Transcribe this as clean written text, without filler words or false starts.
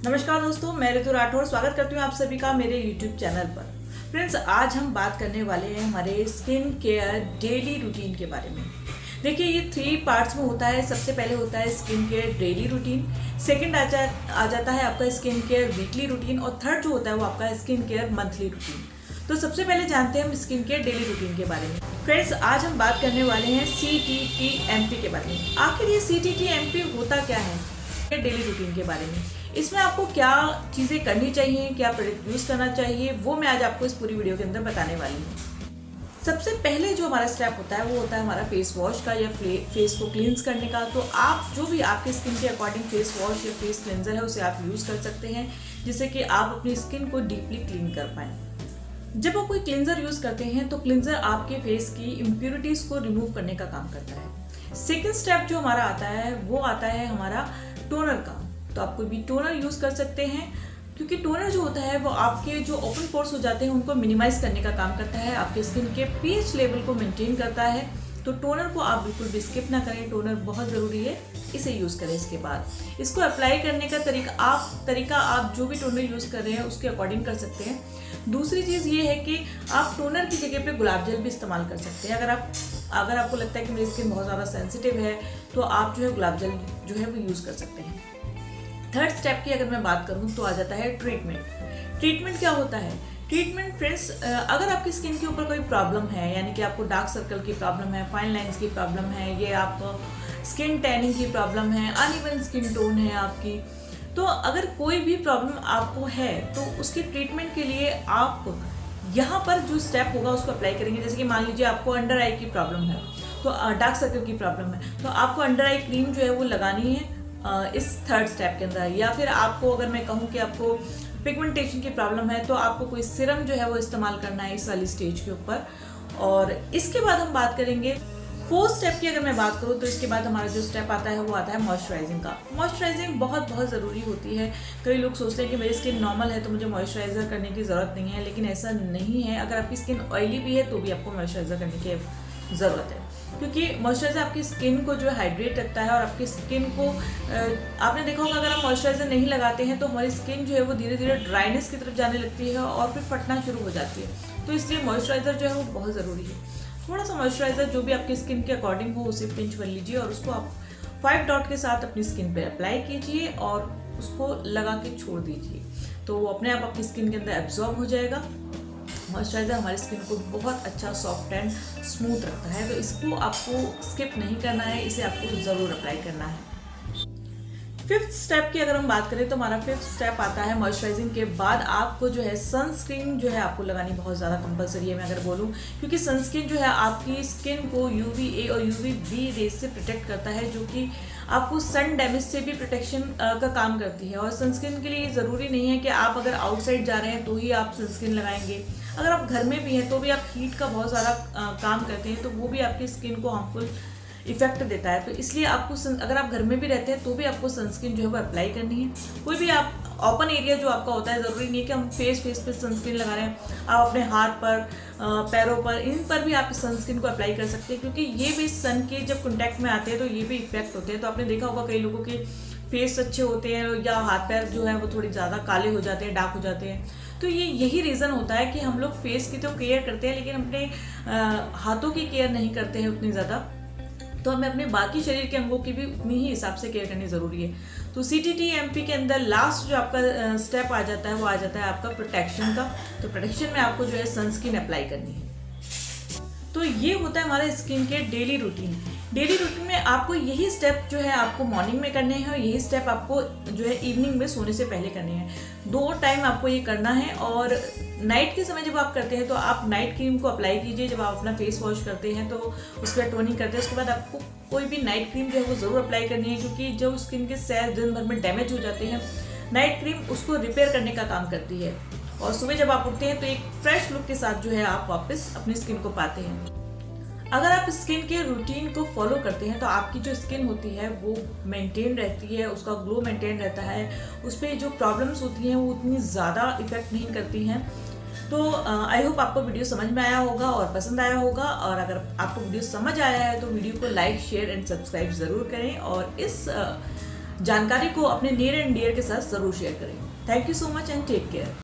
नमस्कार दोस्तों, मैं ऋतु राठौर स्वागत करती हूँ आप सभी का मेरे YouTube चैनल पर। फ्रेंड्स, आज हम बात करने वाले हैं हमारे स्किन केयर डेली रूटीन के बारे में। देखिए, ये 3 पार्ट्स में होता है। सबसे पहले होता है skin care daily routine, second आ जाता है आपका स्किन केयर वीकली रूटीन, और थर्ड जो होता है वो आपका स्किन केयर मंथली रूटीन। तो सबसे पहले जानते हैं हम स्किन केयर डेली रूटीन के बारे में। फ्रेंड्स, आज हम बात करने वाले हैं CTTMP के बारे में। आखिर ये CTTMP होता क्या है डेली रूटीन के बारे में, इसमें आपको क्या चीज़ें करनी चाहिए, क्या प्रोडक्ट यूज़ करना चाहिए, वो मैं आज आपको इस पूरी वीडियो के अंदर बताने वाली हूँ। सबसे पहले जो हमारा स्टेप होता है वो होता है हमारा फेस वॉश का या फेस को क्लींस करने का। तो आप जो भी आपके स्किन के अकॉर्डिंग फेस वॉश या फेस क्लेंजर है उसे आप यूज़ कर सकते हैं, जिससे कि आप अपनी स्किन को डीपली क्लीन कर पाएँ। जब आप कोई क्लींजर यूज़ करते हैं तो क्लींजर आपके फेस की इम्प्योरिटीज़ को रिमूव करने का काम करता है। सेकेंड स्टेप जो हमारा आता है वो आता है हमारा टोनर का। तो आप कोई भी टोनर यूज़ कर सकते हैं, क्योंकि टोनर जो होता है वो आपके जो ओपन पोर्स हो जाते हैं उनको मिनिमाइज करने का काम करता है, आपके स्किन के पीएच लेवल को मेंटेन करता है। तो टोनर को आप बिल्कुल भी स्किप ना करें, टोनर बहुत ज़रूरी है, इसे यूज़ करें। इसके बाद इसको अप्लाई करने का तरीका आप जो भी टोनर यूज़ कर रहे हैं उसके अकॉर्डिंग कर सकते हैं। दूसरी चीज़ ये है कि आप टोनर की जगह पे गुलाब जल भी इस्तेमाल कर सकते हैं। अगर आपको लगता है कि मेरी स्किन बहुत ज़्यादा सेंसिटिव है तो आप जो है गुलाब जल जो है वो यूज़ कर सकते हैं। थर्ड स्टेप की अगर मैं बात करूँ तो आ जाता है ट्रीटमेंट। ट्रीटमेंट क्या होता है? ट्रीटमेंट फ्रेंड्स, अगर आपकी स्किन के ऊपर कोई प्रॉब्लम है, यानी कि आपको डार्क सर्कल की प्रॉब्लम है, फाइन लाइंस की प्रॉब्लम है, ये आपको स्किन टैनिंग की प्रॉब्लम है, अनइवन स्किन टोन है आपकी, तो अगर कोई भी प्रॉब्लम आपको है तो उसके ट्रीटमेंट के लिए आप यहाँ पर जो स्टेप होगा उसको अप्लाई करेंगे। जैसे कि मान लीजिए आपको अंडर आई की प्रॉब्लम है, तो डार्क सर्कल की प्रॉब्लम है, तो आपको अंडर आई क्रीम जो है वो लगानी है इस थर्ड स्टेप के अंदर। या फिर आपको अगर मैं कहूँ कि आपको पिगमेंटेशन की प्रॉब्लम है तो आपको कोई सिरम जो है वो इस्तेमाल करना है इस वाली स्टेज के ऊपर। और इसके बाद हम बात करेंगे फोर्थ स्टेप की। अगर मैं बात करूँ तो इसके बाद हमारा जो स्टेप आता है वो आता है मॉइस्चराइजिंग का। मॉइस्चराइजिंग बहुत ज़रूरी होती है। कई लोग सोचते हैं कि मेरी स्किन नॉर्मल है तो मुझे मॉइस्चराइज़र करने की ज़रूरत नहीं है, लेकिन ऐसा नहीं है। अगर आपकी स्किन ऑयली भी है तो भी आपको मॉइस्चराइज़र करने की ज़रूरत है, क्योंकि मॉइस्चराइज़र आपकी स्किन को जो है हाइड्रेट रखता है। और आपकी स्किन को आपने देखा होगा, अगर आप मॉइस्चराइज़र नहीं लगाते हैं तो हमारी स्किन जो है वो धीरे धीरे ड्राइनेस की तरफ जाने लगती है और फिर फटना शुरू हो जाती है। तो इसलिए मॉइस्चराइज़र जो है वो बहुत ज़रूरी है। थोड़ा सा मॉइस्चराइज़र जो भी आपकी स्किन के अकॉर्डिंग हो उसे पिंच कर लीजिए और उसको आप 5 डॉट के साथ अपनी स्किन पे अप्लाई कीजिए और उसको लगा के छोड़ दीजिए, तो वो अपने आप आपकी स्किन के अंदर एब्जॉर्ब हो जाएगा। मॉइस्चराइज़र हमारी स्किन को बहुत अच्छा सॉफ्ट एंड स्मूथ रखता है, तो इसको आपको स्किप नहीं करना है, इसे आपको ज़रूर अप्लाई करना है। फिफ्थ स्टेप की अगर हम बात करें तो हमारा फिफ्थ स्टेप आता है मॉइस्चराइजिंग के बाद आपको जो है सनस्क्रीन जो है आपको लगानी बहुत ज़्यादा कंपलसरी है, मैं अगर बोलूँ, क्योंकि सनस्क्रीन जो है आपकी स्किन को UVA और UVB रेज से प्रोटेक्ट करता है, जो कि आपको सन डैमेज से भी प्रोटेक्शन का काम करती है। और सनस्क्रीन के लिए ज़रूरी नहीं है कि आप अगर आउटसाइड जा रहे हैं तो ही आप सनस्क्रीन लगाएंगे। अगर आप घर में भी हैं तो भी आप हीट का बहुत ज़्यादा काम करते हैं, तो वो भी आपकी स्किन को हार्मफुल इफेक्ट देता है। तो इसलिए आपको अगर आप घर में भी रहते हैं तो भी आपको सनस्क्रीन जो है वो अप्लाई करनी है। कोई भी आप ओपन एरिया जो आपका होता है, ज़रूरी नहीं है कि हम फेस पे सनस्क्रीन लगा रहे हैं, आप अपने हाथ पर, पैरों पर, इन पर भी आप सनस्क्रीन को अप्लाई कर सकते हैं, क्योंकि ये भी सन के जब कॉन्टैक्ट में आते हैं तो ये भी इफेक्ट होते हैं। तो आपने देखा होगा कई लोगों के फेस अच्छे होते हैं या हाथ पैर जो है वो थोड़ी ज़्यादा काले हो जाते हैं, डार्क हो जाते हैं। तो यही रीज़न होता है कि हम लोग फेस की तो केयर करते हैं लेकिन अपने हाथों की केयर नहीं करते हैं उतनी ज़्यादा, तो हमें अपने बाकी शरीर के अंगों की भी उतनी ही हिसाब से केयर करनी ज़रूरी है। तो CTTMP के अंदर लास्ट जो आपका स्टेप आ जाता है वो आ जाता है आपका प्रोटेक्शन का। तो प्रोटेक्शन में आपको जो है सनस्क्रीन अप्लाई करनी है। तो ये होता है हमारा स्किन के डेली रूटीन। डेली रूटीन में आपको यही स्टेप जो है आपको मॉर्निंग में करने हैं और यही स्टेप आपको जो है इवनिंग में सोने से पहले करने हैं। 2 टाइम आपको ये करना है। और नाइट के समय जब आप करते हैं तो आप नाइट क्रीम को अप्लाई कीजिए। जब आप अपना फेस वॉश करते हैं तो उसके बाद टोनिंग करते हैं, उसके बाद आपको कोई भी नाइट क्रीम जो है वो ज़रूर अप्लाई करनी है, क्योंकि जो स्किन के सेल्स दिन भर में डैमेज हो जाते हैं, नाइट क्रीम उसको रिपेयर करने का काम करती है। और सुबह जब आप उठते हैं तो एक फ्रेश लुक के साथ जो है आप वापस अपनी स्किन को पाते हैं। अगर आप स्किन के रूटीन को फॉलो करते हैं तो आपकी जो स्किन होती है वो मेंटेन रहती है, उसका ग्लो मेंटेन रहता है, उस पर जो प्रॉब्लम्स होती हैं वो उतनी ज़्यादा इफेक्ट नहीं करती हैं। तो आई होप आपको वीडियो समझ में आया होगा और पसंद आया होगा। और अगर आपको वीडियो समझ आया है तो वीडियो को लाइक, शेयर एंड सब्सक्राइब ज़रूर करें। और इस जानकारी को अपने नियर एंड डियर के साथ जरूर शेयर करें। Thank you so much and take care.